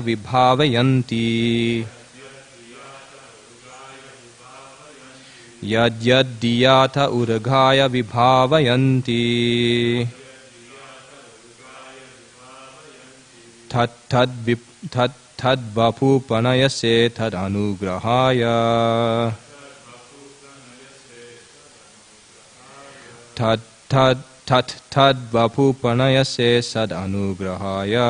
vibhavayanti yad yad diyatha urghaya vibhavayanti tad tad vapu panayase tad anugrahaya tad vapu panayase sad anugrahaya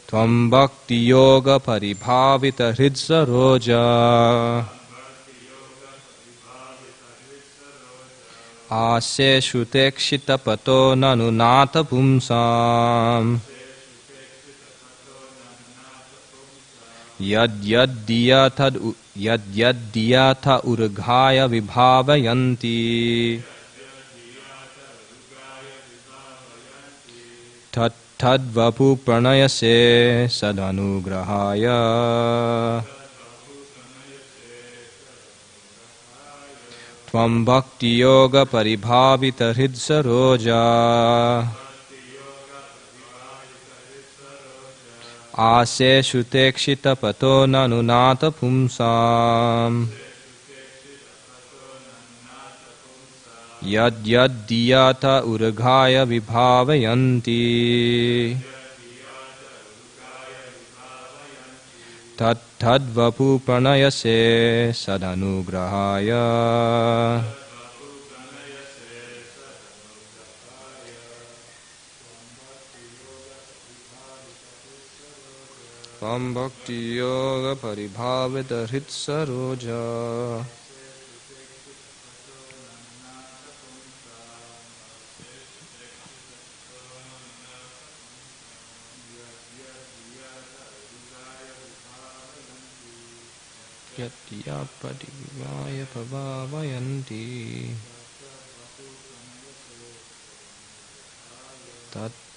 tvam bhakti yoga paribhavita hridsaroja ase shutekshita pato nanunata pumsam yad yad diyatha urghaya vibhavayanti tad vapu pranayase sadanugrahaya tvam bhakti yoga paribhavita hridsaroja ase shutekshita pato nanunata pumsam yad yad diyatha urghaya vibhavayanti tad vapu pranayase sadanugrahaya tvam bhakti yoga paribhavita hridsaroja yatya padivaya pavavayanti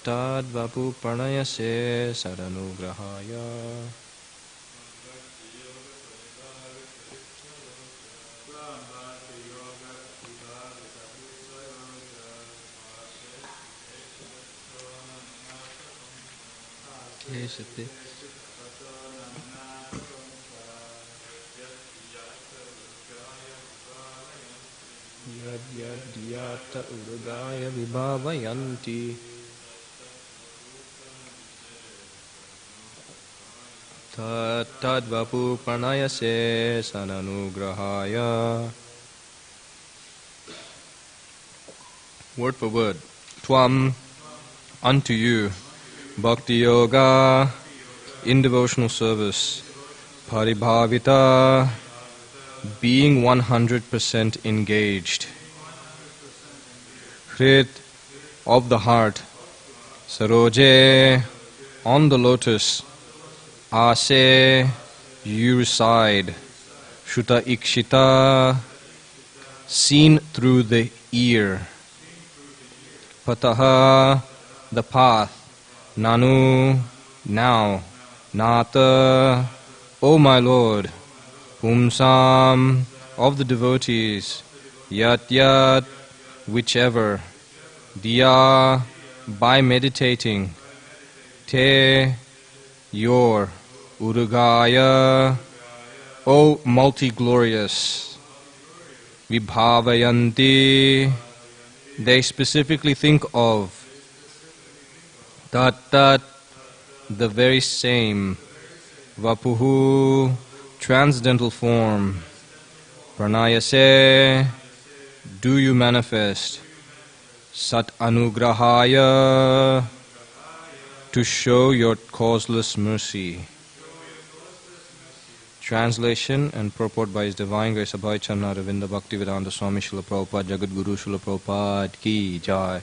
tad vapu pranayase sadanugrahaya yad yad diyatha urghaya vibhavayanti tad vapu pranayase sadanugrahaya. Word for word. Tvam, unto you, bhakti yoga, in devotional service, paribhavita, being 100% engaged, hrit, of the heart, saroje, on the lotus, ase, you reside, shuta ikshita, seen through the ear, pataha, the path, nanu, now, nata, O my Lord, pumsam, of the devotees, yat yat, whichever, diya, by meditating, te, your, urugaya, O multi-glorious, vibhavayanti, they specifically think of, tat, the very same, vapuhu, transcendental form, pranayase, do you manifest, sat anugrahaya, to show your causeless mercy. Translation and purport by His Divine Grace Abhay Charna Ravinda Bhaktivedanta Swami Srila Prabhupada Jagat Guru Srila Prabhupada Ki Jai.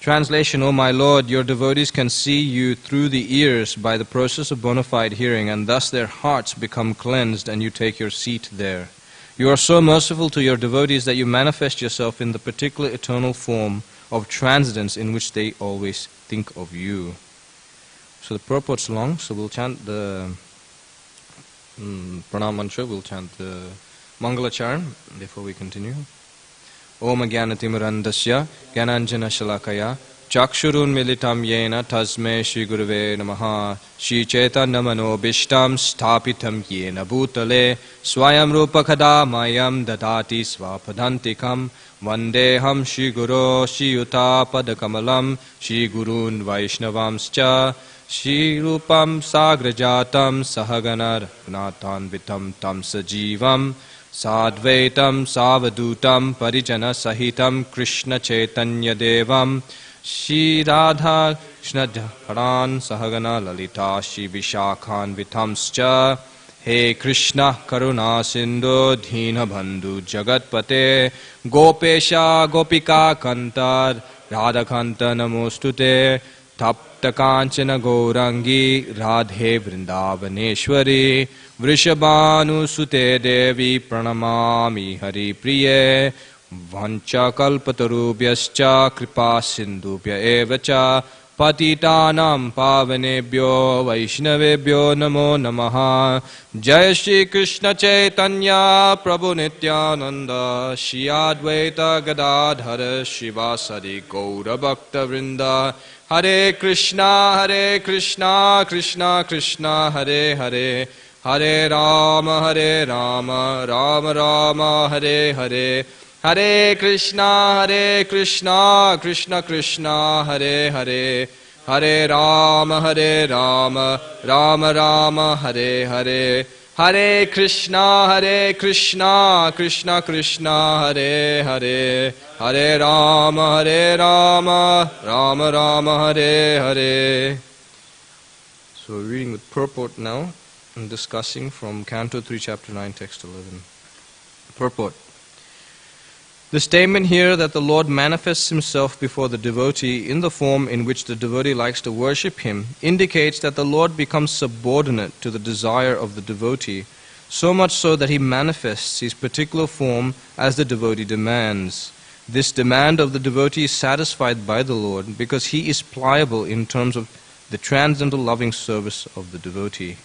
Translation, O my Lord, your devotees can see you through the ears by the process of bona fide hearing, and thus their hearts become cleansed and you take your seat there. You are so merciful to your devotees that you manifest yourself in the particular eternal form of transcendence in which they always think of you. So the purport's long, so we'll chant the Pranam Mantra, we'll chant the Mangala Charan before we continue. Om Jnanatimurandasya Jnananjana Shalakaya Chakshurun militam yena tasme Shri Gurave namaha. Shri Chaitanya manobishtam sthapitam yena bhutale. Swayam rupa kadamayam dadati svapadantikam. Vandeham Shri Guru Shri Yuta padakamalam. Shri Gurun Vaishnavamscha. Shri Rupam Sagrajatam Sahagana Raghunatanvitam Tam Sajivam Sadvaitam Savadutam Parijana Sahitam Krishna Chaitanya Devam Shri Radha Krishna Dharan Sahagana Lalita Shri Vishakhan Vitamscha He Krishna Karuna Sindhu Dheena Bandhu Jagatpate Gopesha Gopika Kantar Radhakanta Namostute Tapta Kanchana Gaurangi Radhe Vrindavaneshwari Vrishabhanu Sute Devi Pranamami Hari Priye Vancha Kalpatarubhyascha Kripa Sindhubhya Evacha Patitanam Pavanebhyo Vaishnavebhyo Namo Namaha Jai Shri Krishna Chaitanya Prabhu Nityananda Shri Advaita Gadadhara Shivasadi Gaura Bhakta Vrinda Hare Krishna, Krishna Krishna, Hare Hare, Hare Rama, Rama Rama, Hare Hare, Hare Krishna, Krishna Krishna, Hare Hare, Hare Rama, Rama Rama, Hare Hare, Hare Krishna, Krishna Krishna, Hare Hare, Hare Rama, Rama Rama, Hare Hare. So we're reading with purport now and discussing from Canto 3, Chapter 9, Text 11. Purport. The statement here that the Lord manifests Himself before the devotee in the form in which the devotee likes to worship Him indicates that the Lord becomes subordinate to the desire of the devotee, so much so that He manifests His particular form as the devotee demands. This demand of the devotee is satisfied by the Lord because He is pliable in terms of the transcendental loving service of the devotee.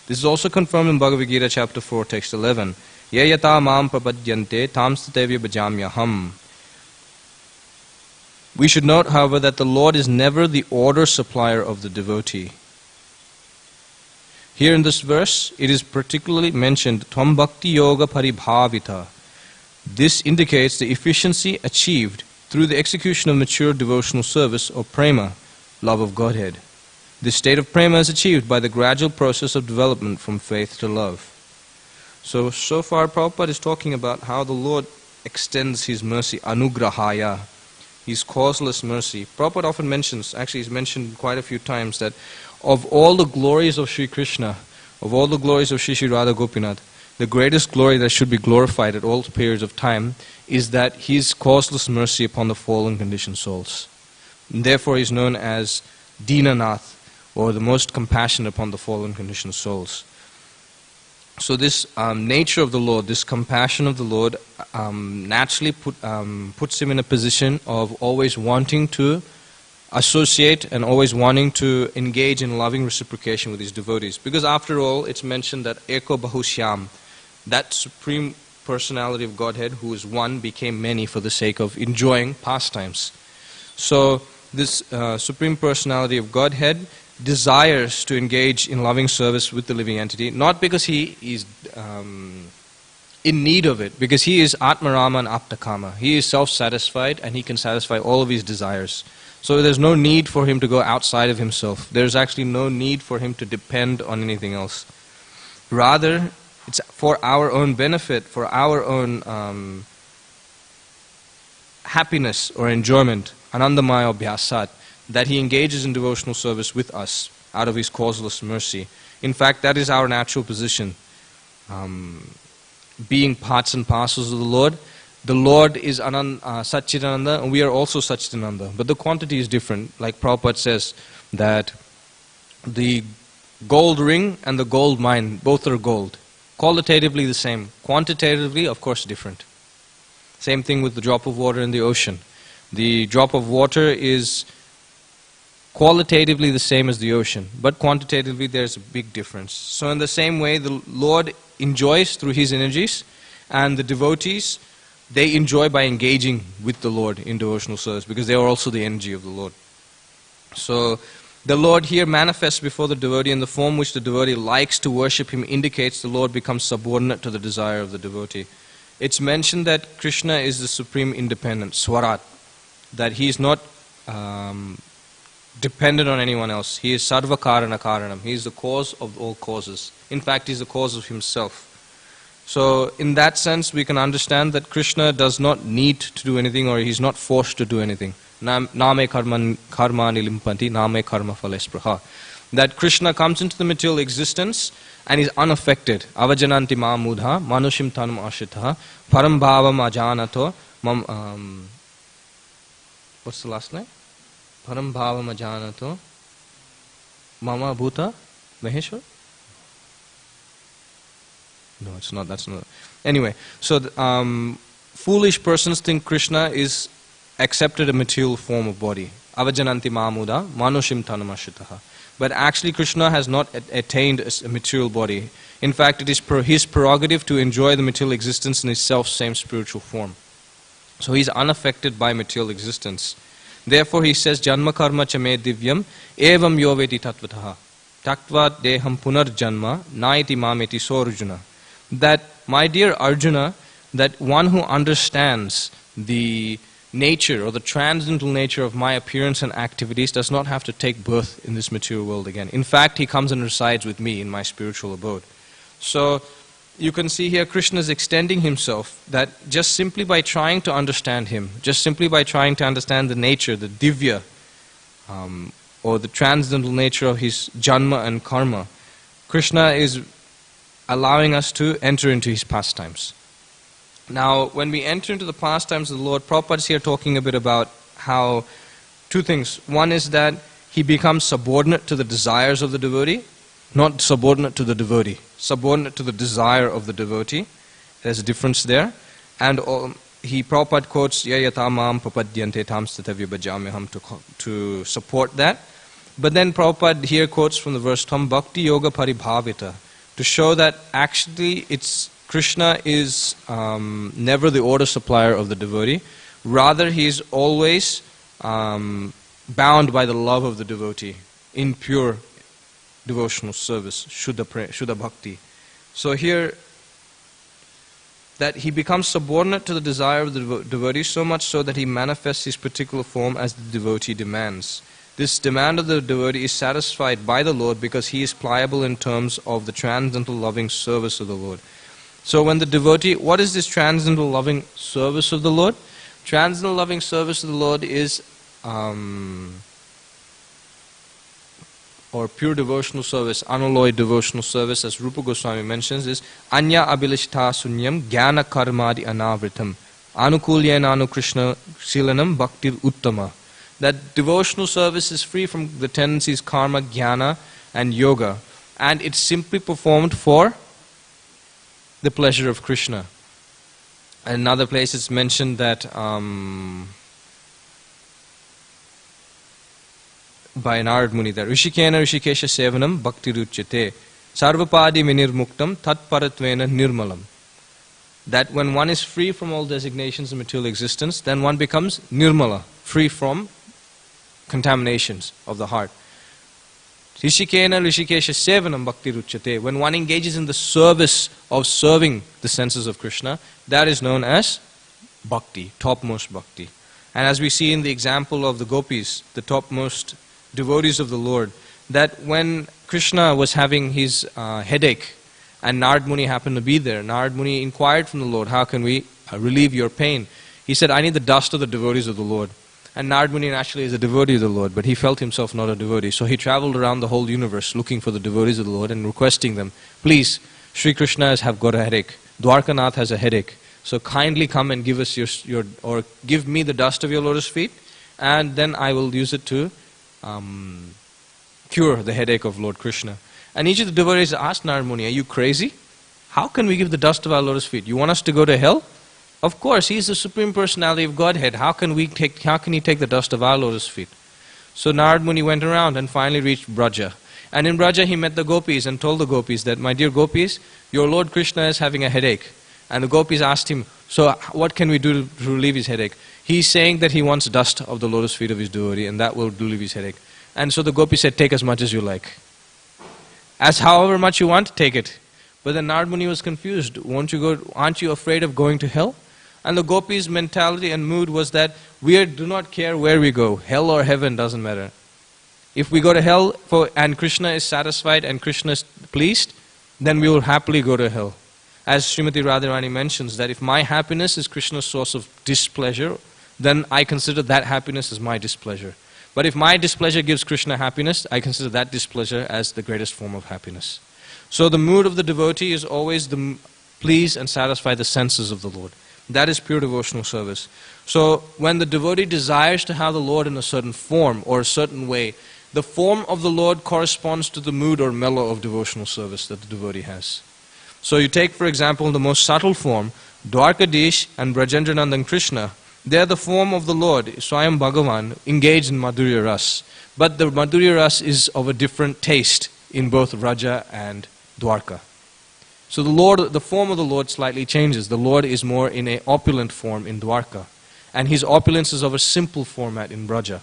This is also confirmed in Bhagavad Gita chapter 4, text 11. Yayata mam prapadyante tamstatevya bhajamyaham. We should note, however, that the Lord is never the order supplier of the devotee. Here in this verse, it is particularly mentioned, Tvam bhakti yoga paribhavita. This indicates the efficiency achieved through the execution of mature devotional service or prema, love of Godhead. This state of prema is achieved by the gradual process of development from faith to love. So far Prabhupada is talking about how the Lord extends His mercy, anugrahaya, His causeless mercy. Prabhupada often mentions, actually he's mentioned quite a few times, that of all the glories of Sri Krishna, of all the glories of Sri Sri Radha Gopinath, the greatest glory that should be glorified at all periods of time is that His causeless mercy upon the fallen conditioned souls. And therefore He is known as Dinanath, or the most compassionate upon the fallen conditioned souls. So this nature of the Lord, this compassion of the Lord, naturally puts Him in a position of always wanting to associate and always wanting to engage in loving reciprocation with His devotees. Because after all, it's mentioned that Eko Bahushyam, that Supreme Personality of Godhead, who is one, became many for the sake of enjoying pastimes. So this Supreme Personality of Godhead desires to engage in loving service with the living entity, not because He is in need of it, because He is Atmarama and Aptakama. He is self-satisfied and He can satisfy all of His desires. So there's no need for Him to go outside of Himself. There's actually no need for Him to depend on anything else. Rather, it's for our own benefit, for our own happiness or enjoyment, anandamaya abhyasat, that He engages in devotional service with us out of His causeless mercy. In fact, that is our natural position. Being parts and parcels of the Lord is Satchidananda, and we are also Satchidananda. But the quantity is different. Like Prabhupada says, that the gold ring and the gold mine, both are gold. Qualitatively the same. Quantitatively, of course, different. Same thing with the drop of water in the ocean. The drop of water is qualitatively the same as the ocean, but quantitatively there's a big difference. So in the same way, the Lord enjoys through His energies, and the devotees they enjoy by engaging with the Lord in devotional service, because they are also the energy of the Lord. So the Lord here manifests before the devotee in the form which the devotee likes to worship him, indicates the Lord becomes subordinate to the desire of the devotee. It's mentioned that Krishna is the supreme independent, Swarat, that he is not dependent on anyone else. He is Sarva Karana Karanam. He is the cause of all causes. In fact, he is the cause of himself. So in that sense, we can understand that Krishna does not need to do anything, or he is not forced to do anything. Name karma nilimpanti, name karma phalespraha. That Krishna comes into the material existence and is unaffected. Avajananti ma mudha, manushim tanam ashitha, param bhavam ajanato, what's the last line? Param bhavam ajanato, mama bhuta, Maheshwar? No, it's not, that's not. Anyway, so foolish persons think Krishna is accepted a material form of body. Avajananti mamuda, manushim tanamashitaha. But actually Krishna has not attained a material body. In fact, it is his prerogative to enjoy the material existence in his self-same spiritual form. So he is unaffected by material existence. Therefore he says, Janma karma cha me divyam, evam yoveti tatvataha, taktva deham punar janma, naiti mameti sorujuna. That, my dear Arjuna, that one who understands the nature or the transcendental nature of my appearance and activities does not have to take birth in this material world again. In fact, he comes and resides with me in my spiritual abode. So you can see here Krishna is extending himself, that just simply by trying to understand him, just simply by trying to understand the nature, the divya, or the transcendental nature of his janma and karma, Krishna is allowing us to enter into his pastimes. Now, when we enter into the pastimes of the Lord, Prabhupada is here talking a bit about how two things. One is that he becomes subordinate to the desires of the devotee, not subordinate to the devotee, subordinate to the desire of the devotee. There's a difference there. And Prabhupada quotes, Yayata mam papadyante tam statavya bhajameham to support that. But then Prabhupada here quotes from the verse, Tam bhakti yoga paribhavita, to show that actually Krishna is never the order supplier of the devotee. Rather, he is always bound by the love of the devotee in pure devotional service, Shuddha Bhakti. So here, that he becomes subordinate to the desire of the devotee, so much so that he manifests his particular form as the devotee demands. This demand of the devotee is satisfied by the Lord because he is pliable in terms of the transcendental loving service of the Lord. So when the devotee, what is this transcendental loving service of the Lord? Transcendental loving service of the Lord is, or pure devotional service, unalloyed devotional service, as Rupa Goswami mentions, is Anya Abhilishta Sunyam Jnana Karmadi Anavritam Anukulyena Anu Krishna Shilanam Bhaktir Uttama. That devotional service is free from the tendencies karma, jnana and yoga, and it's simply performed for the pleasure of Krishna. And another place it's mentioned that by Narad Muni, that Rishikena Rishikesha Sevanam Bhakti Ruchyate Sarvapadi Vinirmuktam Tat Paratvena Nirmalam. That when one is free from all designations of material existence, then one becomes nirmala, free from contaminations of the heart. Rishikena Rishikesha Sevanam Bhakti Ruchyate. When one engages in the service of serving the senses of Krishna, that is known as bhakti, topmost bhakti. And as we see in the example of the gopis, the topmost devotees of the Lord, that when Krishna was having his headache and Narad Muni happened to be there, Narad Muni inquired from the Lord, how can we relieve your pain? He said, I need the dust of the devotees of the Lord. And Narad Muni actually is a devotee of the Lord, but he felt himself not a devotee. So he traveled around the whole universe looking for the devotees of the Lord and requesting them, please, Sri Krishna has got a headache, Dwarkanath has a headache, so kindly come and give us or give me the dust of your lotus feet, and then I will use it to cure the headache of Lord Krishna. And each of the devotees asked Narad Muni, are you crazy? How can we give the dust of our lotus feet? You want us to go to hell? Of course, he is the Supreme Personality of Godhead. How can he take the dust of our lotus feet? So Narad Muni went around and finally reached Braja. And in Braja he met the gopis and told the gopis that, my dear gopis, your Lord Krishna is having a headache. And the gopis asked him, so what can we do to relieve his headache? He's saying that he wants dust of the lotus feet of his devotee, and that will relieve his headache. And so the gopi said, take as much as you like. As however much you want, take it. But then Narad Muni was confused. Aren't you afraid of going to hell? And the gopis' mentality and mood was that we do not care where we go. Hell or heaven doesn't matter. If we go to hell and Krishna is satisfied and Krishna is pleased, then we will happily go to hell. As Srimati Radharani mentions, that if my happiness is Krishna's source of displeasure, then I consider that happiness as my displeasure. But if my displeasure gives Krishna happiness, I consider that displeasure as the greatest form of happiness. So the mood of the devotee is always to please and satisfy the senses of the Lord. That is pure devotional service. So when the devotee desires to have the Lord in a certain form or a certain way, the form of the Lord corresponds to the mood or mellow of devotional service that the devotee has. So you take, for example, the most subtle form, Dwarkadish and Brajendranandan Krishna. They are the form of the Lord, Swayam Bhagavan, engaged in Madhurya Ras. But the Madhurya Ras is of a different taste in both Vraja and Dwarka. So the form of the Lord slightly changes. The Lord is more in an opulent form in Dwarka. And his opulence is of a simple format in Vraja.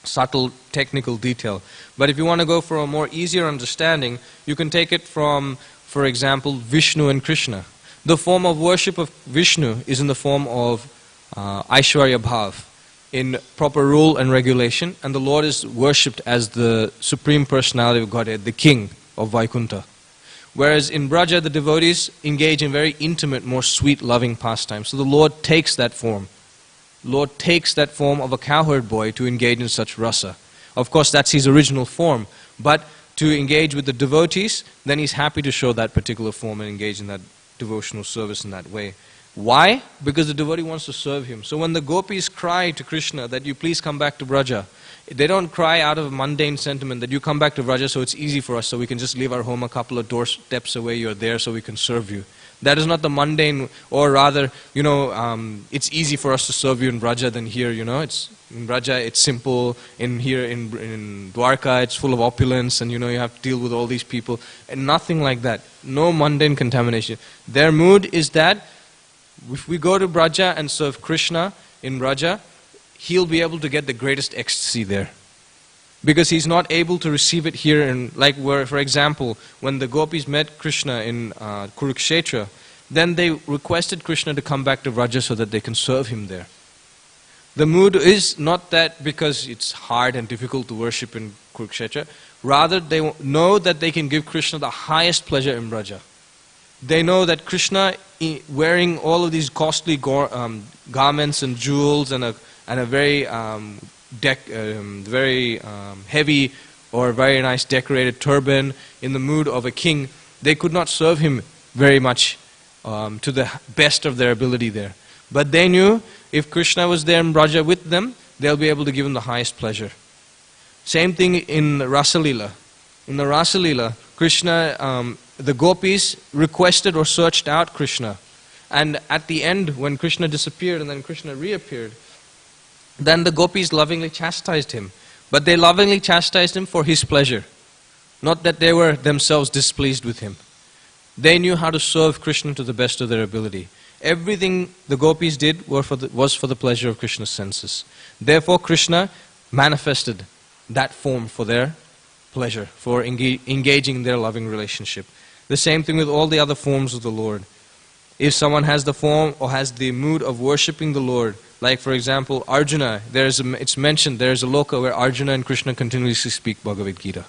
Subtle technical detail. But if you want to go for a more easier understanding, you can take it from, for example, Vishnu and Krishna. The form of worship of Vishnu is in the form of Aishwarya Bhav, in proper rule and regulation, and the Lord is worshipped as the Supreme Personality of Godhead, the King of Vaikuntha. Whereas in Braja, the devotees engage in very intimate, more sweet, loving pastimes. So the Lord takes that form. Lord takes that form of a cowherd boy to engage in such rasa. Of course, that's his original form, but to engage with the devotees, then he's happy to show that particular form and engage in that devotional service in that way. Why? Because the devotee wants to serve him. So when the gopis cry to Krishna that you please come back to Braja, they don't cry out of mundane sentiment that you come back to Braja so it's easy for us, so we can just leave our home a couple of doorsteps away, you're there so we can serve you. That is not the mundane, or rather, it's easy for us to serve you in Braja than here, It's in Braja, it's simple. In here, in Dwarka, it's full of opulence, and you have to deal with all these people. And nothing like that. No mundane contamination. Their mood is that if we go to Braja and serve Krishna in Braja, he'll be able to get the greatest ecstasy there. Because he's not able to receive it here for example, when the gopis met Krishna in Kurukshetra, then they requested Krishna to come back to Vraja so that they can serve him there. The mood is not that because it's hard and difficult to worship in Kurukshetra, rather they know that they can give Krishna the highest pleasure in Vraja. They know that Krishna, wearing all of these costly garments and jewels and a very heavy or very nice decorated turban in the mood of a king, they could not serve him very much to the best of their ability there. But they knew if Krishna was there in Braja with them, they'll be able to give him the highest pleasure. Same thing in Rasalila. In the Rasalila, Krishna, the gopis requested or searched out Krishna. And at the end, when Krishna disappeared and then Krishna reappeared, then the gopis lovingly chastised him. But they lovingly chastised him for his pleasure. Not that they were themselves displeased with him. They knew how to serve Krishna to the best of their ability. Everything the gopis did was for the pleasure of Krishna's senses. Therefore Krishna manifested that form for their pleasure, for engaging in their loving relationship. The same thing with all the other forms of the Lord. If someone has the form or has the mood of worshipping the Lord, like for example Arjuna, it's mentioned there is a loka where Arjuna and Krishna continuously speak Bhagavad Gita.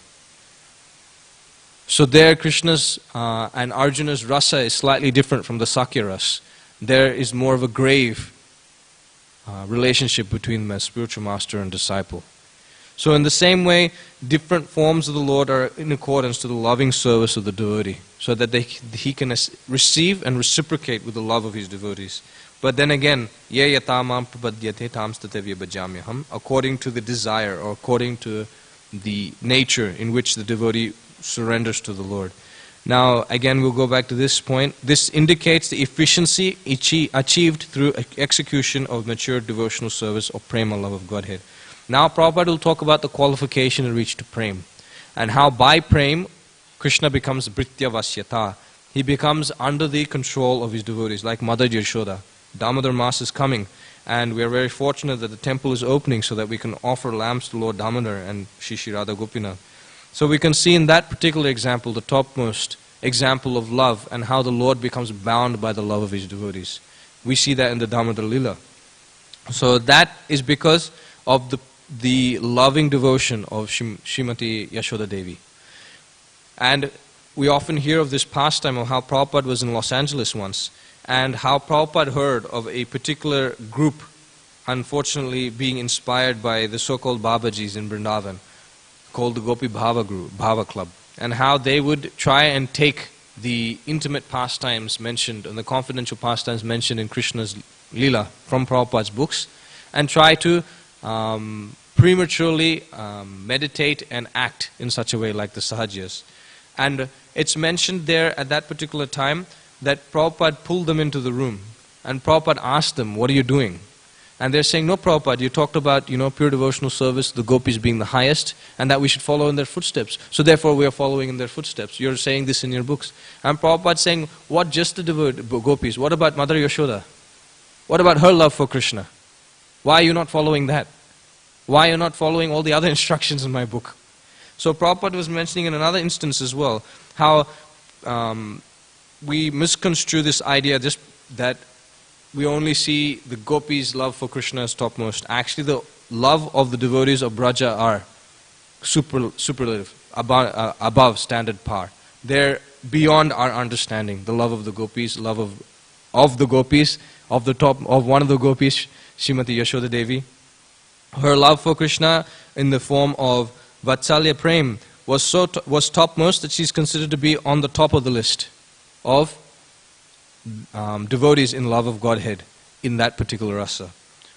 So there Krishna's and Arjuna's rasa is slightly different from the Sakya ras. There is more of a grave relationship between the spiritual master and disciple. So in the same way, different forms of the Lord are in accordance to the loving service of the devotee, so that he can receive and reciprocate with the love of his devotees. But then again, ye yatamam prapadyate tamstatevya bhajamyaham, according to the desire or according to the nature in which the devotee surrenders to the Lord. Now again we'll go back to this point. This indicates the efficiency achieved through execution of mature devotional service or prema, love of Godhead. Now Prabhupada will talk about the qualification to reach to prem, and how by prem Krishna becomes bhritya vasyata. He becomes under the control of his devotees, like Mother Yashoda. Damodar Mass is coming, and we are very fortunate that the temple is opening so that we can offer lamps to Lord Damodar and Shri Radha Gopinath. So we can see in that particular example, the topmost example of love, and how the Lord becomes bound by the love of his devotees. We see that in the Damodar Lila. So that is because of the loving devotion of Srimati Yashoda Devi. And we often hear of this pastime of how Prabhupada was in Los Angeles once, and how Prabhupada heard of a particular group, unfortunately being inspired by the so-called Babajis in Vrindavan, called the Gopi Bhava Club, and how they would try and take the intimate pastimes mentioned and the confidential pastimes mentioned in Krishna's Leela from Prabhupada's books, and try to prematurely meditate and act in such a way like the Sahajas. And it's mentioned there at that particular time that Prabhupada pulled them into the room, and Prabhupada asked them, "What are you doing?" And they're saying, "No, Prabhupada, you talked about, pure devotional service, the gopis being the highest, and that we should follow in their footsteps. So therefore we are following in their footsteps. You're saying this in your books." And Prabhupada saying, "What just the gopis? What about Mother Yashoda? What about her love for Krishna? Why are you not following that? Why are you not following all the other instructions in my book?" So Prabhupada was mentioning in another instance as well, how we misconstrue this idea just that we only see the gopis' love for Krishna as topmost. Actually, the love of the devotees of Braja are superlative, above standard par. They're beyond our understanding. The love of the gopis, love of the gopis, of one of the gopis, Srimati Yashoda Devi. Her love for Krishna in the form of Vatsalya Prem was topmost, that she's considered to be on the top of the list of devotees in love of Godhead in that particular rasa.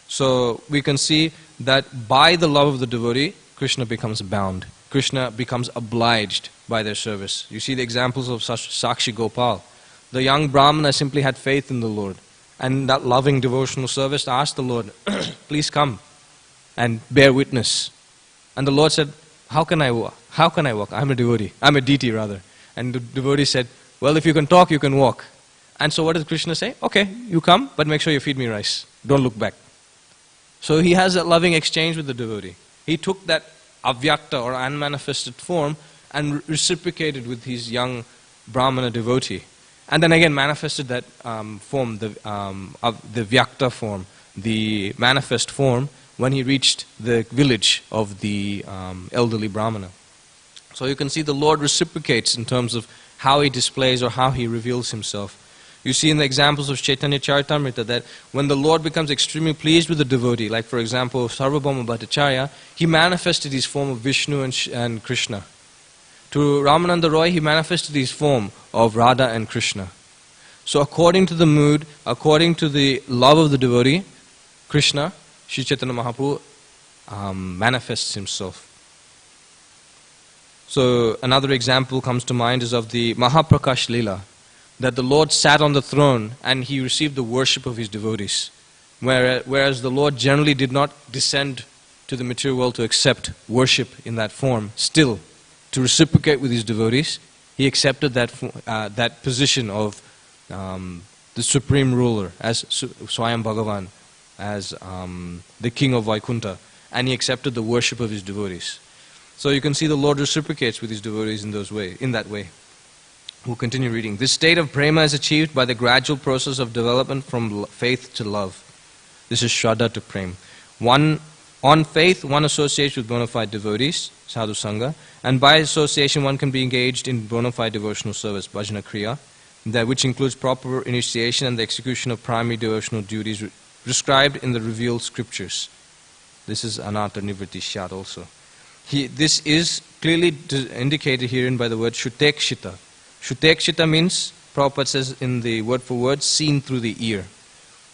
So we can see that by the love of the devotee, Krishna becomes bound. Krishna becomes obliged by their service. You see the examples of Sakshi Gopal. The young Brahmana simply had faith in the Lord, and that loving devotional service asked the Lord, "Please come and bear witness." And the Lord said, How can I walk? How can I walk? I'm a devotee. I'm a deity rather. And the devotee said, "Well, if you can talk, you can walk." And so what does Krishna say? "Okay, you come, but make sure you feed me rice. Don't look back." So he has that loving exchange with the devotee. He took that avyakta or unmanifested form and reciprocated with his young Brahmana devotee. And then again manifested that form, of the vyakta form, the manifest form, when he reached the village of the elderly Brahmana. So you can see the Lord reciprocates in terms of how he displays or how he reveals himself. You see in the examples of Chaitanya Charitamrita that when the Lord becomes extremely pleased with the devotee, like for example Sarvabhauma Bhattacharya, he manifested his form of Vishnu and Krishna. To Ramananda Roy, he manifested his form of Radha and Krishna. So according to the mood, according to the love of the devotee, Krishna, Sri Chaitanya Mahaprabhu manifests himself. So another example comes to mind is of the Mahaprakash Leela, that the Lord sat on the throne and he received the worship of his devotees. Whereas the Lord generally did not descend to the material world to accept worship in that form, still to reciprocate with his devotees, he accepted that position of the supreme ruler as Swayam Bhagavan, as the king of Vaikuntha, and he accepted the worship of his devotees. So you can see the Lord reciprocates with his devotees in that way. We'll continue reading. This state of prema is achieved by the gradual process of development from faith to love. This is Shraddha to Prem. On faith, one associates with bona fide devotees, sadhu sangha, and by association one can be engaged in bona fide devotional service, bhajana kriya, which includes proper initiation and the execution of primary devotional duties prescribed in the revealed scriptures. This is Ananta Nivritti Shat also. This is clearly indicated herein by the word Shutekshita. Shutekshita means, Prabhupada says in the word for word, seen through the ear.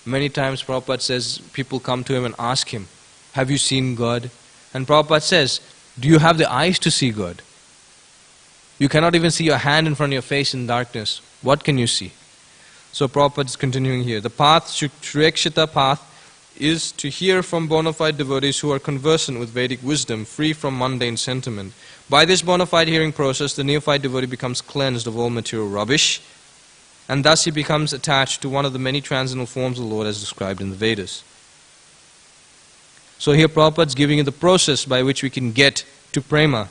Many times Prabhupada says, people come to him and ask him, "Have you seen God?" And Prabhupada says, "Do you have the eyes to see God? You cannot even see your hand in front of your face in darkness. What can you see?" So Prabhupada is continuing here. The path, Shutekshita path, is to hear from bona fide devotees who are conversant with Vedic wisdom, free from mundane sentiment. By this bona fide hearing process, the neophyte devotee becomes cleansed of all material rubbish and thus he becomes attached to one of the many transcendental forms of the Lord as described in the Vedas. So here Prabhupada is giving you the process by which we can get to prema.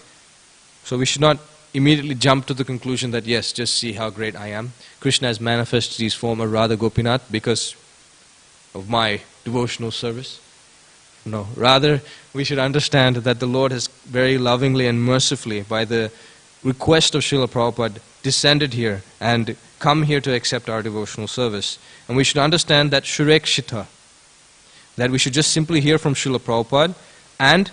So we should not immediately jump to the conclusion that yes, just see how great I am. Krishna has manifested his form of Radha Gopinath because of my devotional service. No, rather we should understand that the Lord has very lovingly and mercifully, by the request of Srila Prabhupada, descended here and come here to accept our devotional service. And we should understand that Shurekshita, that we should just simply hear from Srila Prabhupada, and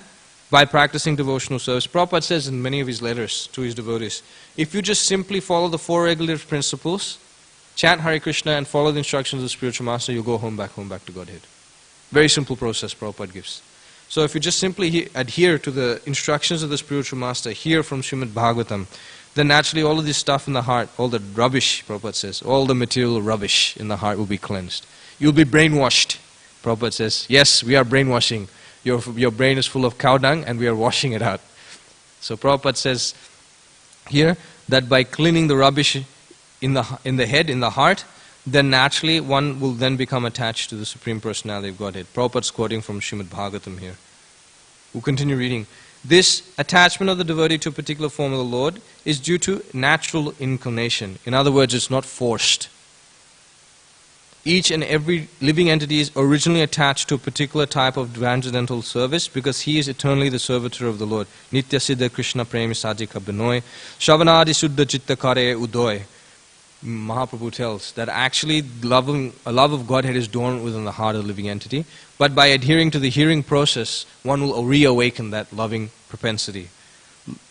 by practicing devotional service. Prabhupada says in many of his letters to his devotees, if you just simply follow the 4 regulative principles, chant Hare Krishna and follow the instructions of the spiritual master, you'll go home back to Godhead. Very simple process Prabhupada gives. So if you just simply adhere to the instructions of the spiritual master, hear from Srimad Bhagavatam, then naturally all of this stuff in the heart, all the rubbish, Prabhupada says, all the material rubbish in the heart will be cleansed. You'll be brainwashed. Prabhupada says, yes, we are brainwashing. Your brain is full of cow dung and we are washing it out. So Prabhupada says here that by cleaning the rubbish in the head, in the heart, then naturally one will then become attached to the Supreme Personality of Godhead. Prabhupada's quoting from Srimad Bhagavatam here. We'll continue reading. This attachment of the devotee to a particular form of the Lord is due to natural inclination. In other words, it's not forced. Each and every living entity is originally attached to a particular type of transcendental service because he is eternally the servitor of the Lord. Nitya Siddha Krishna Premi Sajika Benoy Shavanadi Suddha Chitta Kare Udoy. Mahaprabhu tells that actually a love of Godhead is dormant within the heart of the living entity, but by adhering to the hearing process, one will reawaken that loving propensity.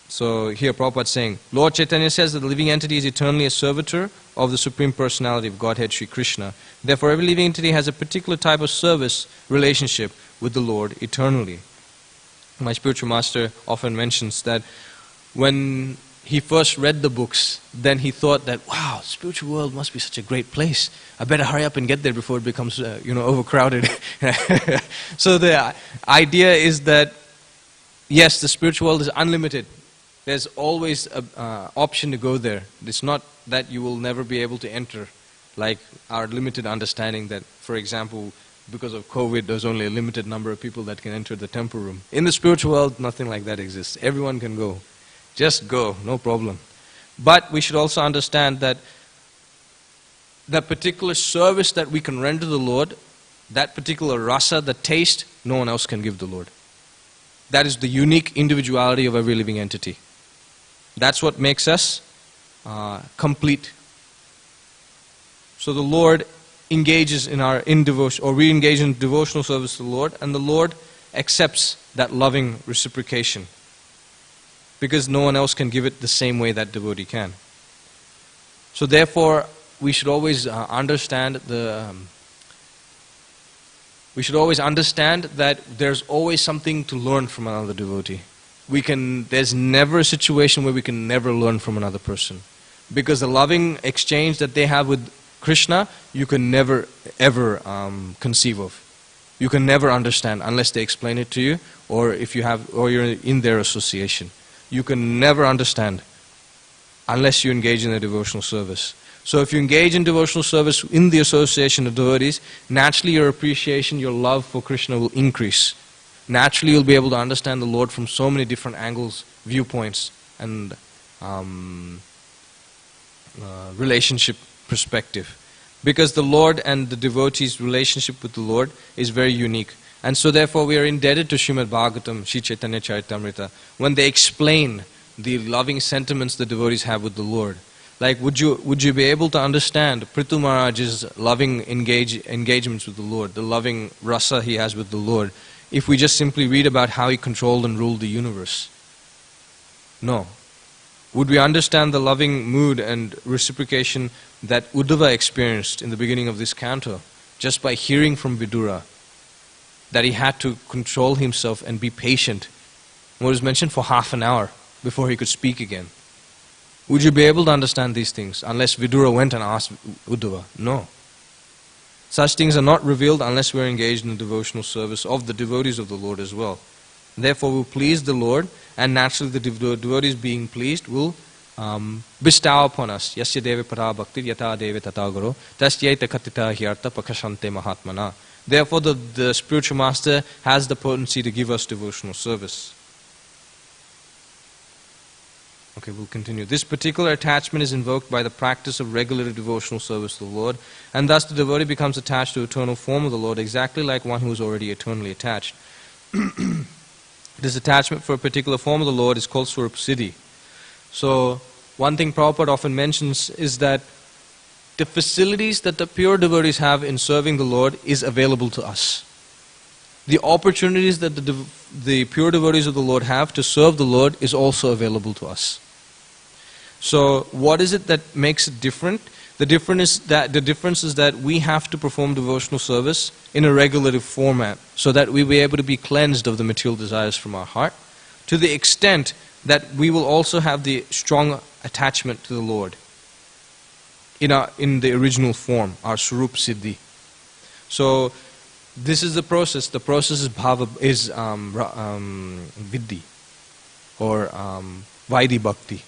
So here Prabhupada is saying, Lord Chaitanya says that the living entity is eternally a servitor of the Supreme Personality of Godhead, Sri Krishna. Therefore, every living entity has a particular type of service relationship with the Lord eternally. My spiritual master often mentions that when he first read the books, then he thought that, wow, the spiritual world must be such a great place. I better hurry up and get there before it becomes overcrowded. So the idea is that, yes, the spiritual world is unlimited. There's always an option to go there. It's not that you will never be able to enter, like our limited understanding that, for example, because of COVID, there's only a limited number of people that can enter the temple room. In the spiritual world, nothing like that exists. Everyone can go. Just go, no problem. But we should also understand that that particular service that we can render the Lord, that particular rasa, the taste, no one else can give the Lord. That is the unique individuality of every living entity. That's what makes us complete. So the Lord engages in devotion, or we engage in devotional service to the Lord, and the Lord accepts that loving reciprocation, because no one else can give it the same way that devotee can. So therefore, we should always understand that there's always something to learn from another devotee. There's never a situation where we can never learn from another person. Because the loving exchange that they have with Krishna, you can never ever conceive of. You can never understand unless they explain it to you, or you're in their association. You can never understand unless you engage in a devotional service. So if you engage in devotional service in the association of devotees, naturally your appreciation, your love for Krishna will increase. Naturally you'll be able to understand the Lord from so many different angles, viewpoints, and relationship perspective. Because the Lord and the devotee's relationship with the Lord is very unique. And so therefore we are indebted to Srimad Bhagavatam, Sri Chaitanya Charitamrita, when they explain the loving sentiments the devotees have with the Lord. Like, would you be able to understand Prithu Maharaj's loving engagements with the Lord, the loving rasa he has with the Lord, if we just simply read about how he controlled and ruled the universe? No. Would we understand the loving mood and reciprocation that Uddhava experienced in the beginning of this canto just by hearing from Vidura, that he had to control himself and be patient? What was mentioned, for half an hour before he could speak again. Would you be able to understand these things unless Vidura went and asked Uddhava? No. Such things are not revealed unless we are engaged in the devotional service of the devotees of the Lord as well. Therefore we please the Lord, and naturally the devotees being pleased will bestow upon us. Yasya deva para bhakti yata deva tata guru tasyaita katita hyarta pakashante mahatmana. Therefore the spiritual master has the potency to give us devotional service. Okay, we'll continue. This particular attachment is invoked by the practice of regular devotional service to the Lord, and thus the devotee becomes attached to the eternal form of the Lord, exactly like one who is already eternally attached. This attachment for a particular form of the Lord is called Swarup Siddhi. So, one thing Prabhupada often mentions is that the facilities that the pure devotees have in serving the Lord is available to us. The opportunities that the pure devotees of the Lord have to serve the Lord is also available to us. So, what is it that makes it different? The difference is that we have to perform devotional service in a regulative format, so that we be able to be cleansed of the material desires from our heart, to the extent that we will also have the strong attachment to the Lord in the original form, our Swarup Siddhi. So, this is the process. The process is Viddhi or Vaidhi Bhakti.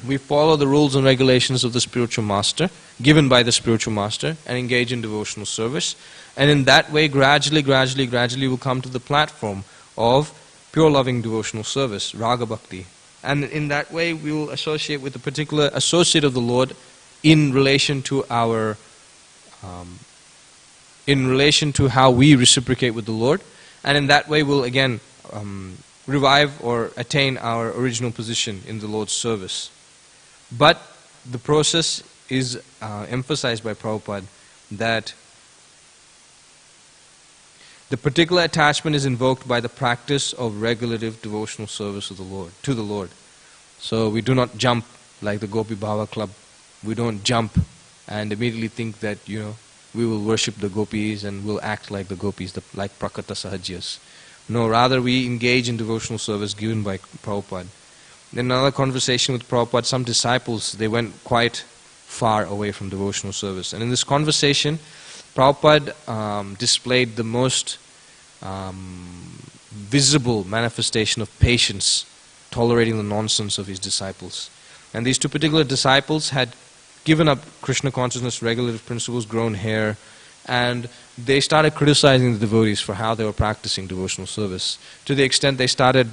We follow the rules and regulations of the spiritual master, given by the spiritual master, and engage in devotional service. And in that way, gradually we'll come to the platform of pure loving devotional service, Raga Bhakti. And in that way, we will associate with a particular associate of the Lord in relation to our, in relation to how we reciprocate with the Lord. And in that way, we'll again revive or attain our original position in the Lord's service. But the process is emphasized by Prabhupada that the particular attachment is invoked by the practice of regulative devotional service of the Lord, to the Lord. So we do not jump like the Gopi Bhava club. We don't jump and immediately think that, we will worship the gopis and we'll act like the gopis, like Prakata Sahajyas. No, rather we engage in devotional service given by Prabhupada. In another conversation with Prabhupada, some disciples, they went quite far away from devotional service. And in this conversation, Prabhupada displayed the most visible manifestation of patience, tolerating the nonsense of his disciples. And these two particular disciples had given up Krishna consciousness, regulative principles, grown hair, and they started criticizing the devotees for how they were practicing devotional service, to the extent they started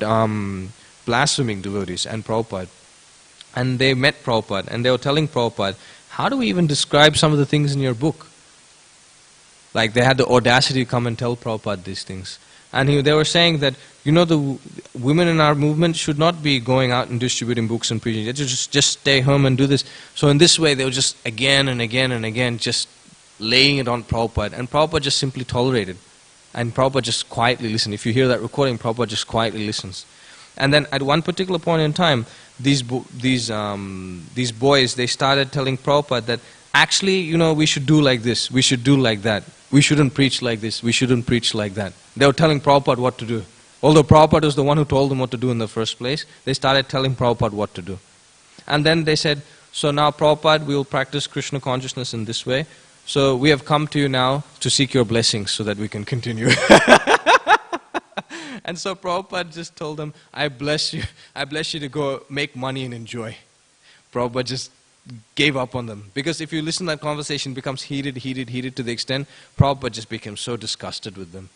blaspheming devotees and Prabhupada. And they met Prabhupada and they were telling Prabhupada, how do we even describe some of the things in your book? Like they had the audacity to come and tell Prabhupada these things. And they were saying that, the women in our movement should not be going out and distributing books and preaching. They just stay home and do this. So in this way, they were just again and again just laying it on Prabhupada. And Prabhupada just simply tolerated. And Prabhupada just quietly listened. If you hear that recording, Prabhupada just quietly listens. And then at one particular point in time, these boys, they started telling Prabhupada that actually, we should do like this, we should do like that. We shouldn't preach like this, we shouldn't preach like that. They were telling Prabhupada what to do. Although Prabhupada was the one who told them what to do in the first place, they started telling Prabhupada what to do. And then they said, so now Prabhupada, we will practice Krishna consciousness in this way. So we have come to you now to seek your blessings so that we can continue. And so Prabhupada just told them, I bless you to go make money and enjoy. Prabhupada just gave up on them. Because if you listen to that conversation, it becomes heated to the extent Prabhupada just became so disgusted with them.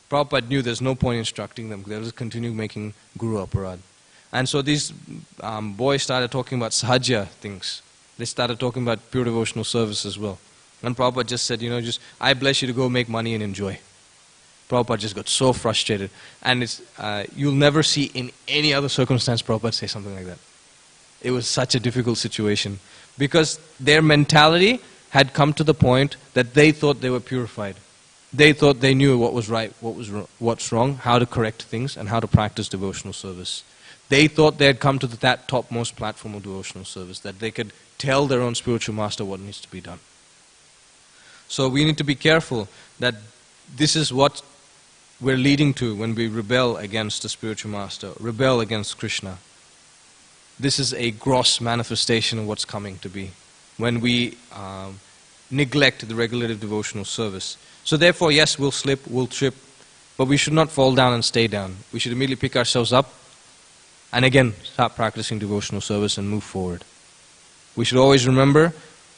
Prabhupada knew there's no point instructing them. They'll just continue making Guru Aparad. And so these boys started talking about Sahajya things. They started talking about pure devotional service as well. And Prabhupada just said, I bless you to go make money and enjoy. Prabhupada just got so frustrated. And you'll never see in any other circumstance Prabhupada say something like that. It was such a difficult situation. Because their mentality had come to the point that they thought they were purified. They thought they knew what was right, what's wrong, how to correct things, and how to practice devotional service. They thought they had come to that topmost platform of devotional service, that they could tell their own spiritual master what needs to be done. So we need to be careful that this is what we're leading to when we rebel against the spiritual master, rebel against Krishna. This is a gross manifestation of what's coming to be when we neglect the regulative devotional service. So therefore, yes, we'll slip, we'll trip, but we should not fall down and stay down. We should immediately pick ourselves up and again start practicing devotional service and move forward. We should always remember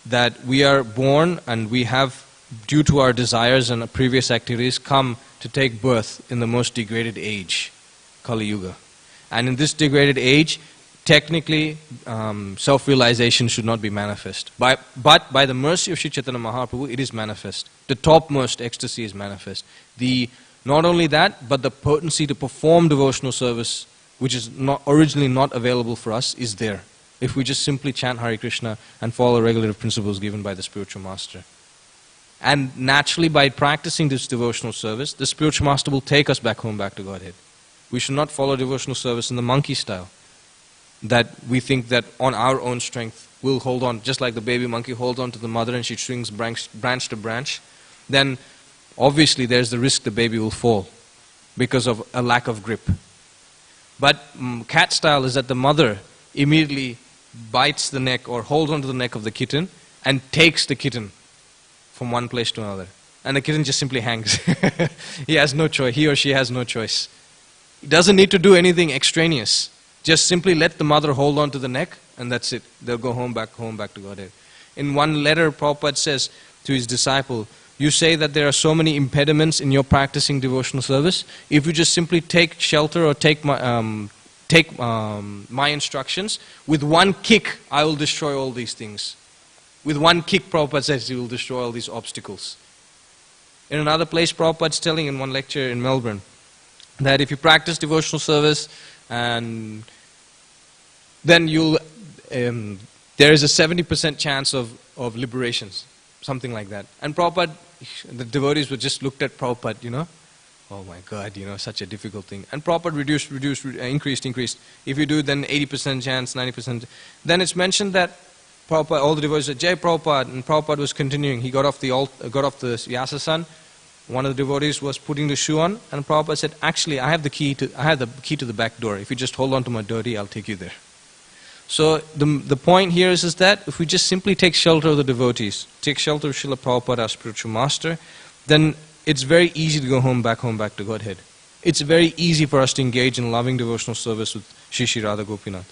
that we are born and we have, due to our desires and previous activities, come to take birth in the most degraded age, Kali Yuga. And in this degraded age, technically, self-realization should not be manifest. But by the mercy of Sri Chaitanya Mahaprabhu, it is manifest. The topmost ecstasy is manifest. Not only that, but the potency to perform devotional service, which is originally not available for us, is there, if we just simply chant Hare Krishna and follow regulative principles given by the spiritual master. And naturally, by practicing this devotional service, the spiritual master will take us back home, back to Godhead. We should not follow devotional service in the monkey style, that we think that on our own strength we'll hold on, just like the baby monkey holds on to the mother and she swings branch to branch. Then obviously there's the risk the baby will fall because of a lack of grip. But cat style is that the mother immediately bites the neck or holds onto the neck of the kitten and takes the kitten from one place to another. And the kitten just simply hangs. He has no choice. He or she has no choice. He doesn't need to do anything extraneous. Just simply let the mother hold on to the neck and that's it. They'll go home back to Godhead. In one letter, Prabhupada says to his disciple, you say that there are so many impediments in your practicing devotional service. If you just simply take shelter or take my instructions, with one kick I will destroy all these things. With one kick, Prabhupada says, he will destroy all these obstacles. In another place, Prabhupada's telling in one lecture in Melbourne that if you practice devotional service, and then there is a 70% chance of liberations, something like that. And Prabhupada, the devotees would just looked at Prabhupada, oh my God, such a difficult thing. And Prabhupada increased. If you do, then 80% chance, 90%. Then it's mentioned that Prabhupada, all the devotees said, Jai Prabhupada, and Prabhupada was continuing. He got off the Vyasasan. One of the devotees was putting the shoe on, and Prabhupada said, actually, I have the key to the back door. If you just hold on to my dhoti, I'll take you there. So the point here is that if we just simply take shelter of the devotees, take shelter of Srila Prabhupada, our spiritual master, then it's very easy to go back to Godhead. It's very easy for us to engage in loving devotional service with Shri Shri Radha Gopinath.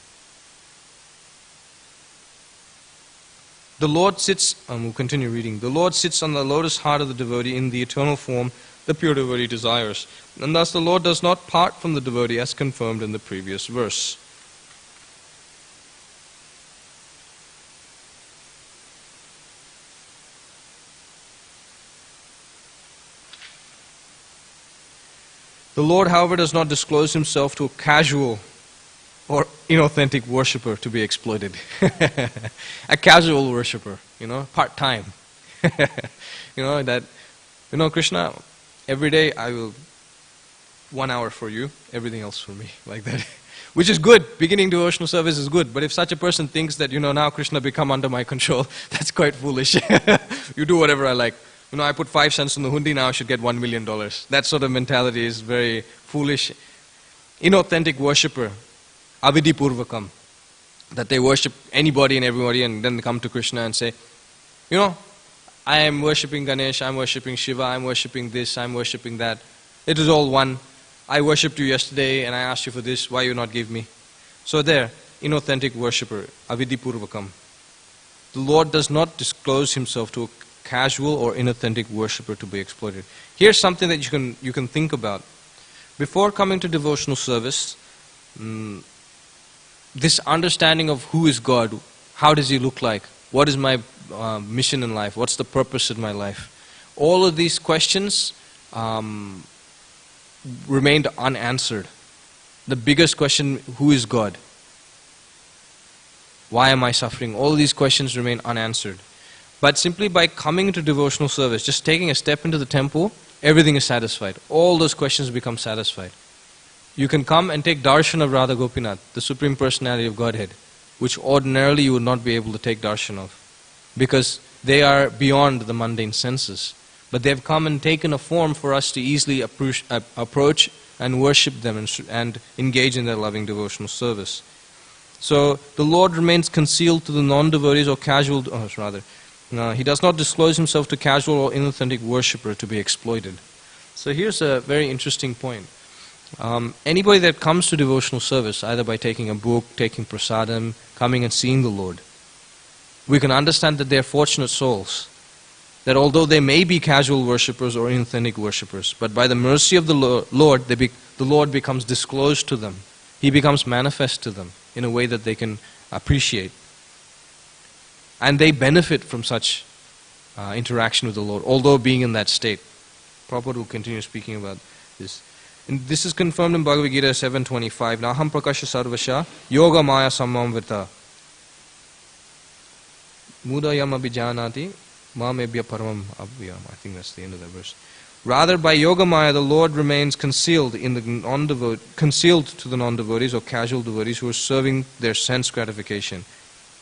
The Lord sits, and we'll continue reading, the Lord sits on the lotus heart of the devotee in the eternal form the pure devotee desires. And thus the Lord does not part from the devotee as confirmed in the previous verse. The Lord, however, does not disclose himself to a casual or inauthentic worshipper to be exploited. A casual worshipper, part-time. Krishna, every day I will 1 hour for you, everything else for me, like that. Which is good. Beginning devotional service is good. But if such a person thinks that, now Krishna become under my control, that's quite foolish. You do whatever I like. I put 5 cents in the hundi, now I should get $1 million. That sort of mentality is very foolish. Inauthentic worshipper, avidhi purvakam, that they worship anybody and everybody and then they come to Krishna and say, I am worshipping Ganesh, I am worshipping Shiva, I am worshipping this, I am worshipping that. It is all one. I worshipped you yesterday and I asked you for this, why you not give me? So there, inauthentic worshipper, avidhi purvakam. The Lord does not disclose himself to a casual or inauthentic worshipper to be exploited. Here's something that you can think about. Before coming to devotional service, this understanding of who is God, how does he look like, what is my mission in life, what's the purpose in my life, all of these questions remained unanswered. The biggest question, who is God? Why am I suffering? All of these questions remain unanswered. But simply by coming to devotional service, just taking a step into the temple, everything is satisfied. All those questions become satisfied. You can come and take darshan of Radha Gopinath, the Supreme Personality of Godhead, which ordinarily you would not be able to take darshan of, because they are beyond the mundane senses. But they have come and taken a form for us to easily approach and worship them and engage in their loving devotional service. So the Lord remains concealed to the non-devotees or casual, he does not disclose himself to casual or inauthentic worshipper to be exploited. So here's a very interesting point. Anybody that comes to devotional service, either by taking a book, taking prasadam, coming and seeing the Lord, we can understand that they are fortunate souls. That although they may be casual worshippers or inauthentic worshippers, but by the mercy of the Lord, the Lord becomes disclosed to them. He becomes manifest to them in a way that they can appreciate. And they benefit from such interaction with the Lord, although being in that state. Prabhupada will continue speaking about this. And this is confirmed in Bhagavad Gita 7.25. Naham prakasha sarvasha yoga maya samamvita mudayam abhijanati mamebhya paramam abhyam. I think that's the end of that verse. Rather, by yoga maya, the Lord remains concealed in the concealed to the non-devotees or casual devotees who are serving their sense gratification.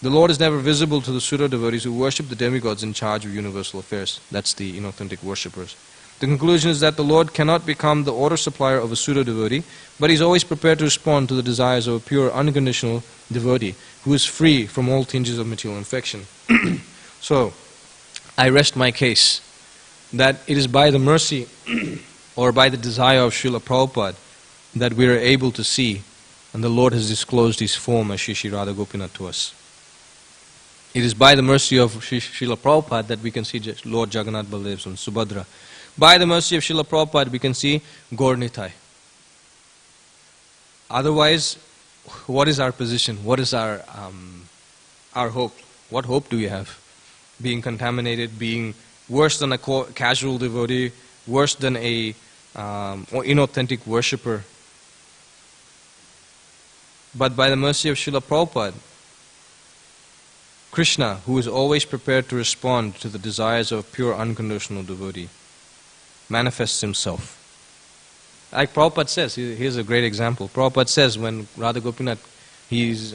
The Lord is never visible to the pseudo-devotees who worship the demigods in charge of universal affairs. That's the inauthentic worshippers. The conclusion is that the Lord cannot become the order supplier of a pseudo-devotee, but He is always prepared to respond to the desires of a pure, unconditional devotee who is free from all tinges of material infection. So, I rest my case that it is by the mercy or by the desire of Srila Prabhupada that we are able to see, and the Lord has disclosed His form as Shri Radha Gopinath to us. It is by the mercy of Srila Prabhupada that we can see Lord Jagannath Baladev and Subhadra. By the mercy of Srila Prabhupada we can see Gaur Nitai. Otherwise, what is our position? What is our hope? What hope do we have? Being contaminated, being worse than a casual devotee, worse than a inauthentic worshipper. But by the mercy of Srila Prabhupada, Krishna, who is always prepared to respond to the desires of a pure unconditional devotee, manifests Himself. Like Prabhupada says, here's a great example. Prabhupada says when Radha Gopinath, he's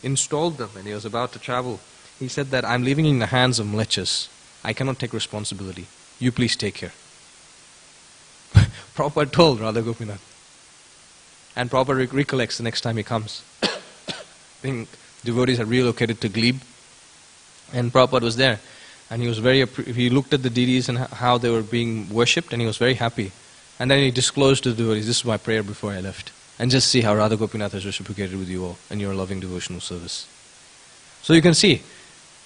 installed them and he was about to travel, he said that I'm leaving in the hands of mlechas. I cannot take responsibility. You please take care. Prabhupada told Radha Gopinath. And Prabhupada recollects the next time he comes. I think devotees had relocated to Glebe, and Prabhupada was there. And he was he looked at the deities and how they were being worshipped, and he was very happy. And then he disclosed to the devotees, this is my prayer before I left. And just see how Radha Gopinath has reciprocated with you all and your loving devotional service. So you can see,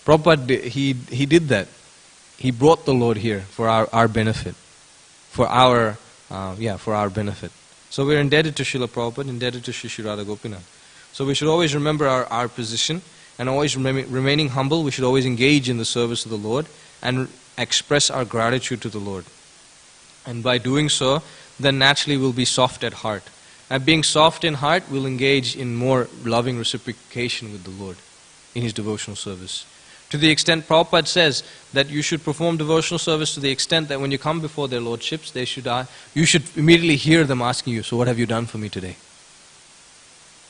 Prabhupada, he did that. He brought the Lord here for our benefit. For our benefit. So we're indebted to Srila Prabhupada, indebted to Shri Radha Gopinath. So we should always remember our position, and always remaining humble. We should always engage in the service of the Lord and express our gratitude to the Lord. And by doing so, then naturally we'll be soft at heart. And being soft in heart, we'll engage in more loving reciprocation with the Lord in His devotional service. To the extent Prabhupada says that you should perform devotional service to the extent that when you come before their lordships, you should immediately hear them asking you, so what have you done for me today?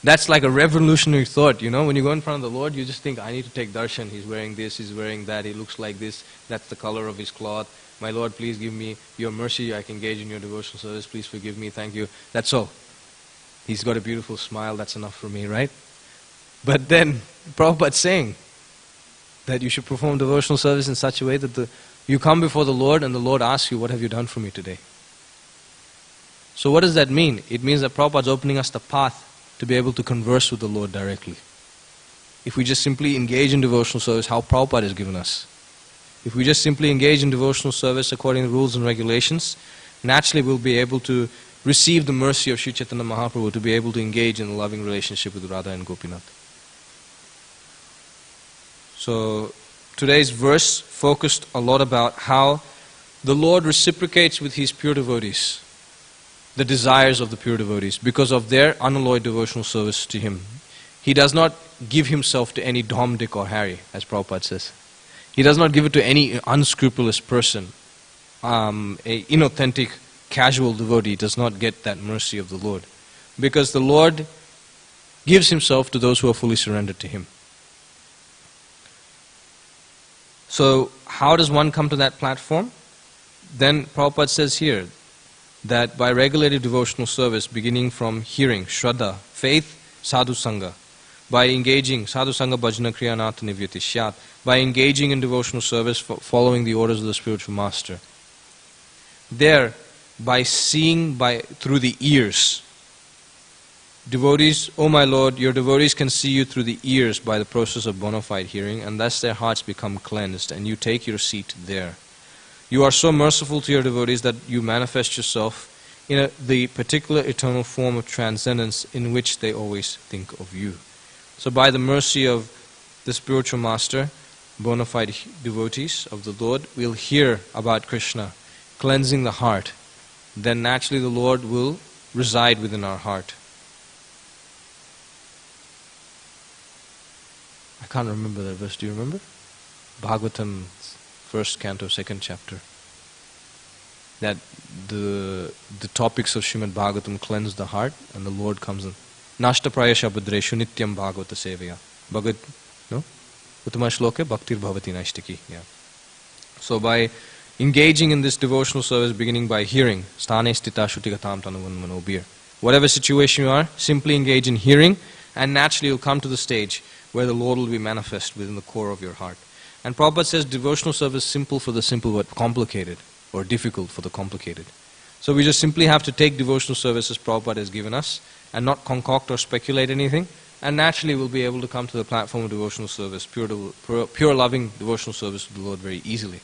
That's like a revolutionary thought, when you go in front of the Lord, you just think, I need to take darshan, He's wearing this, He's wearing that, He looks like this, that's the color of His cloth. My Lord, please give me your mercy, I can engage in your devotional service, please forgive me, thank you. That's all. He's got a beautiful smile, that's enough for me, right? But then, Prabhupada's saying that you should perform devotional service in such a way that you come before the Lord and the Lord asks you, what have you done for me today? So what does that mean? It means that Prabhupada's opening us the path to be able to converse with the Lord directly. If we just simply engage in devotional service, how Prabhupada has given us. If we just simply engage in devotional service according to rules and regulations, naturally we'll be able to receive the mercy of Sri Chaitanya Mahaprabhu to be able to engage in a loving relationship with Radha and Gopinath. So today's verse focused a lot about how the Lord reciprocates with His pure devotees the desires of the pure devotees because of their unalloyed devotional service to Him. He does not give Himself to any Dom, Dick or Harry, as Prabhupada says. He does not give it to any unscrupulous person. An inauthentic, casual devotee does not get that mercy of the Lord. Because the Lord gives Himself to those who are fully surrendered to Him. So, how does one come to that platform? Then Prabhupada says here, that by regulated devotional service beginning from hearing, Shraddha, faith, Sadhu Sangha, by engaging, Sadhu Sangha Bhajana Kriya Nata Nivyati Syat, by engaging in devotional service, following the orders of the spiritual master. There, by seeing through the ears, devotees, O my Lord, your devotees can see you through the ears by the process of bona fide hearing, and thus their hearts become cleansed, and you take your seat there. You are so merciful to your devotees that you manifest yourself in the particular eternal form of transcendence in which they always think of you. So by the mercy of the spiritual master, bona fide devotees of the Lord will hear about Krishna cleansing the heart. Then naturally the Lord will reside within our heart. I can't remember that verse. Do you remember? Bhagavatam, first canto, second chapter. That the topics of Srimad Bhagavatam cleanse the heart, and the Lord comes in. Nashta prayasha budreshu nityam bhagavata sevaya. Bhagat, no? Uttama shloka bhaktir bhavati naishtiki. Yeah. So by engaging in this devotional service, beginning by hearing, sthane stita shrutigatam tanuvan manobir. Whatever situation you are, simply engage in hearing, and naturally you'll come to the stage where the Lord will be manifest within the core of your heart. And Prabhupada says devotional service is simple for the simple but complicated, or difficult for the complicated. So we just simply have to take devotional service as Prabhupada has given us, and not concoct or speculate anything, and naturally we'll be able to come to the platform of devotional service, pure loving devotional service to the Lord very easily.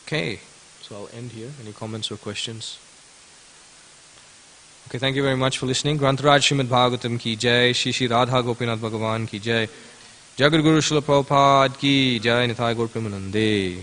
Okay, so I'll end here. Any comments or questions? Okay, thank you very much for listening. Grantaraj Srimad Bhagavatam ki jai, Shri Shri Radha Gopinath Bhagavan ki jai, Jagat Guru Srila Prabhupada ki jai, Nithai Gaur Premanande.